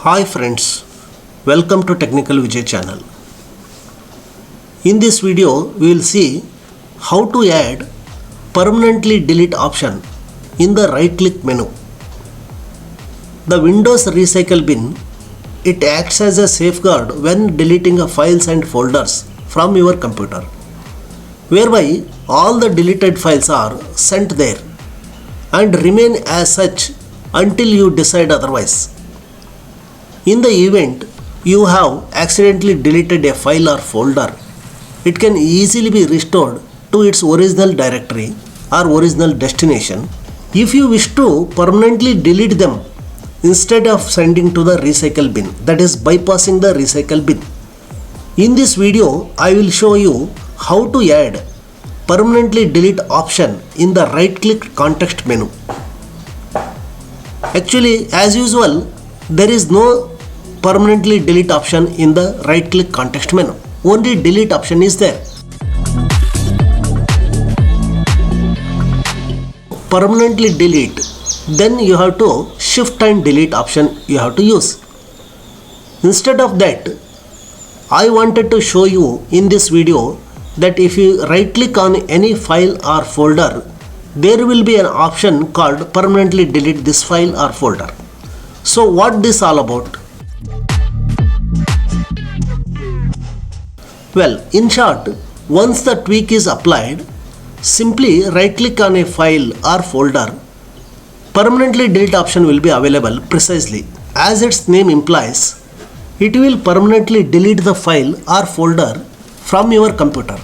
Hi friends, welcome to Technical Vijay channel. In this video we will see how to add permanently delete option in the right click menu. The Windows recycle bin, it acts as a safeguard when deleting files and folders from your computer, whereby all the deleted files are sent there and remain as such until you decide otherwise. In the event you have accidentally deleted a file or folder, it can easily be restored to its original directory or original destination if you wish to permanently delete them instead of sending to the recycle bin, that is bypassing the recycle bin. In this video I will show you how to add permanently delete option in the right click context menu. Actually, as usual, there is no permanently delete option in the right click context menu. Only delete option is there. Permanently delete, then you have to shift and delete option you have to use. Instead of that, I wanted to show you in this video that if you right click on any file or folder, there will be an option called permanently delete this file or folder. So what this all about? Well, in short, once the tweak is applied, simply right click on a file or folder. Permanently delete option will be available precisely. As its name implies, it will permanently delete the file or folder from your computer,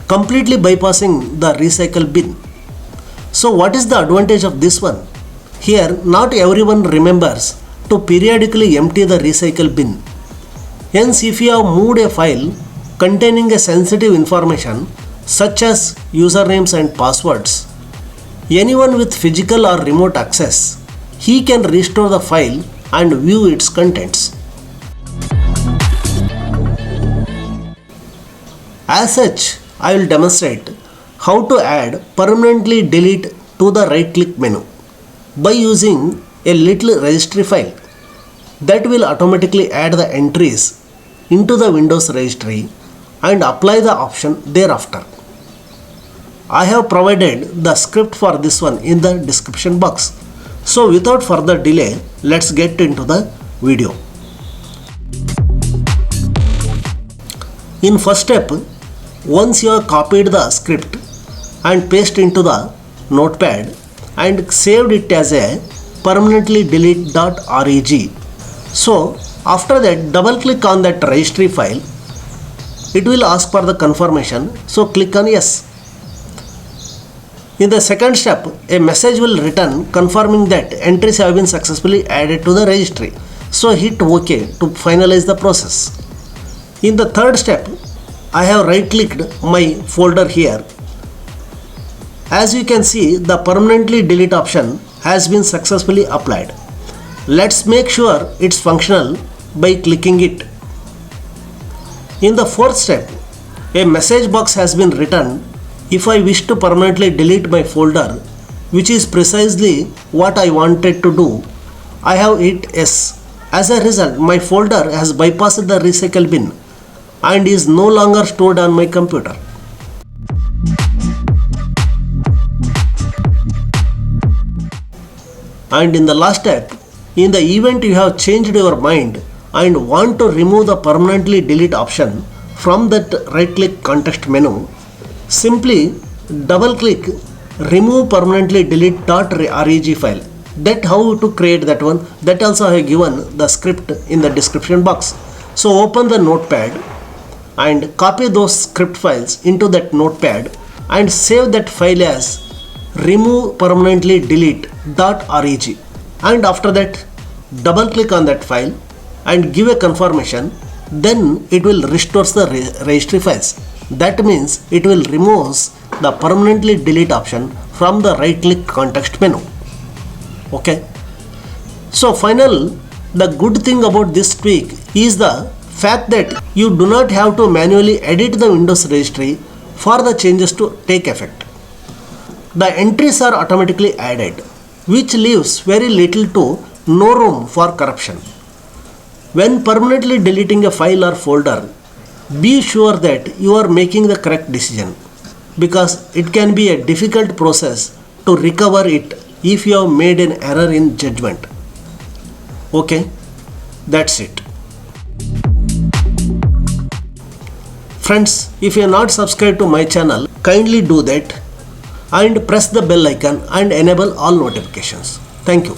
completely bypassing the recycle bin. So what is the advantage of this one? Here, not everyone remembers to periodically empty the recycle bin. Hence, if you have moved a file containing a sensitive information such as usernames and passwords, anyone with physical or remote access, he can restore the file and view its contents. As such, I will demonstrate how to add permanently delete to the right click menu by using a little registry file that will automatically add the entries into the Windows registry and apply the option thereafter. I have provided the script for this one in the description box. So without further delay, let's get into the video. In first step, once you have copied the script and paste into the notepad and saved it as a permanently delete.reg. So after that, double click on that registry file. It will ask for the confirmation, so click on yes. In the second step, a message will return confirming that entries have been successfully added to the registry. So hit OK to finalize the process. In the third step, I have right clicked my folder here. As you can see, the permanently delete option has been successfully applied. Let's make sure it's functional by clicking it. In the fourth step, a message box has been returned if I wish to permanently delete my folder, which is precisely what I wanted to do. I have hit yes. As a result, my folder has bypassed the recycle bin and is no longer stored on my computer. And in the last step, in the event you have changed your mind and want to remove the permanently delete option from that right click context menu, simply double click remove permanently delete.reg file. That how to create that one, that also I have given the script in the description box. So open the notepad and copy those script files into that notepad and save that file as remove permanently delete.reg, and after that double click on that file and give a confirmation. Then it will restore the registry files. That means it will remove the permanently delete option from the right click context menu. Okay. So final, the good thing about this tweak is the fact that you do not have to manually edit the Windows registry for the changes to take effect. The entries are automatically added, which leaves very little to no room for corruption. When permanently deleting a file or folder, be sure that you are making the correct decision, because it can be a difficult process to recover it if you have made an error in judgment. Okay, that's it. Friends, if you are not subscribed to my channel, kindly do that and press the bell icon and enable all notifications. Thank you.